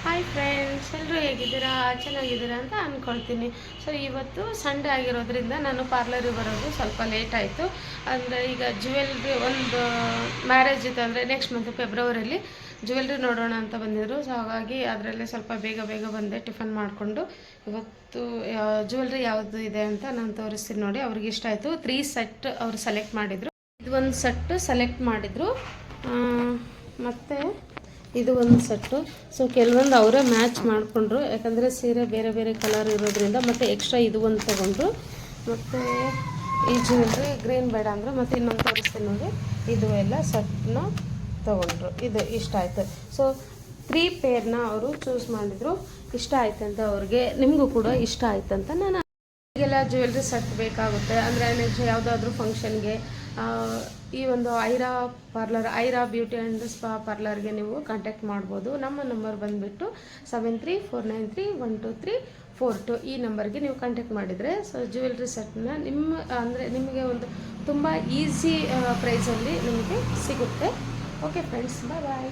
Hi friends, ಎಲ್ಲರೂ ಹೇಗಿದ್ದೀರಾ? ಚೆನ್ನಾಗಿದ್ದೀರಾ ಅಂತ ಅಂದ್ಕೊಳ್ತೀನಿ. ಸೊ ಇವತ್ತು ಸಂಡೇ ಆಗಿರೋದ್ರಿಂದ ನಾನು ಪಾರ್ಲರಿಗೆ ಬರೋದು ಸ್ವಲ್ಪ ಲೇಟ್ ಆಯಿತು. ಅಂದರೆ ಈಗ ಜ್ಯುವೆಲ್ರಿ ಒಂದು ಮ್ಯಾರೇಜ್ ಇತ್ತು, ಅಂದರೆ ನೆಕ್ಸ್ಟ್ ಮಂತ್ ಫೆಬ್ರವರಿಯಲ್ಲಿ ಜ್ಯುವೆಲ್ರಿ ನೋಡೋಣ ಅಂತ ಬಂದಿದ್ದರು. ಸೊ ಹಾಗಾಗಿ ಅದರಲ್ಲೇ ಸ್ವಲ್ಪ ಬೇಗ ಬೇಗ ಬಂದೆ ಟಿಫನ್ ಮಾಡಿಕೊಂಡು. ಇವತ್ತು ಜ್ಯುವೆಲ್ರಿ ಯಾವುದು ಇದೆ ಅಂತ ನಾನು ತೋರಿಸ್ತೀನಿ ನೋಡಿ. ಅವ್ರಿಗೆ ಇಷ್ಟ ಆಯಿತು. 3 ಸೆಟ್ ಅವರು ಸೆಲೆಕ್ಟ್ ಮಾಡಿದರು. ಇದು ಒಂದು ಸೆಟ್ ಸೆಲೆಕ್ಟ್ ಮಾಡಿದರು, ಮತ್ತು ಇದು ಒಂದು ಸೆಟ್ಟು. ಸೊ ಕೆಲವೊಂದು ಅವರೇ ಮ್ಯಾಚ್ ಮಾಡಿಕೊಂಡ್ರು, ಯಾಕಂದರೆ ಸೀರೆ ಬೇರೆ ಬೇರೆ ಕಲರ್ ಇರೋದ್ರಿಂದ. ಮತ್ತು ಎಕ್ಸ್ಟ್ರಾ ಇದು ಒಂದು ತೊಗೊಂಡ್ರು. ಮತ್ತು ಈ ಜ್ಯುವೆಲ್ರಿ ಗ್ರೀನ್ ಬೇಡ ಅಂದರು. ಮತ್ತು ಇನ್ನೊಂದು ತೋರಿಸ್ತೀನಿ ನೋಡಿ, ಇದು ಎಲ್ಲ ಸೆಟ್ನ ತೊಗೊಂಡ್ರು. ಇದು ಇಷ್ಟ ಆಯಿತು. ಸೊ 3 ಪೇರ್ನ ಅವರು ಚೂಸ್ ಮಾಡಿದರು. ಇಷ್ಟ ಆಯ್ತಂತ ಅವ್ರಿಗೆ, ನಿಮಗೂ ಕೂಡ ಇಷ್ಟ ಆಯ್ತಂತ. ನಾನು ಈಗೆಲ್ಲ ಜ್ಯುವೆಲ್ರಿ ಸೆಟ್ ಬೇಕಾಗುತ್ತೆ, ಅಂದರೆ ನೆಕ್ಸ್ಟ್ ಯಾವುದಾದ್ರೂ ಫಂಕ್ಷನ್ಗೆ ಈ ಒಂದು ಐರಾ ಬ್ಯೂಟಿ ಆ್ಯಂಡ್ ಸ್ಪಾ ಪಾರ್ಲರ್ಗೆ ನೀವು ಕಾಂಟ್ಯಾಕ್ಟ್ ಮಾಡ್ಬೋದು. ನಮ್ಮ ನಂಬರ್ ಬಂದುಬಿಟ್ಟು 7349312342. ಈ ನಂಬರ್ಗೆ ನೀವು ಕಾಂಟ್ಯಾಕ್ಟ್ ಮಾಡಿದರೆ ಸೊ ಜ್ಯುವೆಲ್ರಿ ಸೆಟ್ನ ನಿಮಗೆ ಒಂದು ತುಂಬ ಈಸಿ ಪ್ರೈಸಲ್ಲಿ ನಿಮಗೆ ಸಿಗುತ್ತೆ. ಓಕೆ ಫ್ರೆಂಡ್ಸ್, ಬಾಯ್.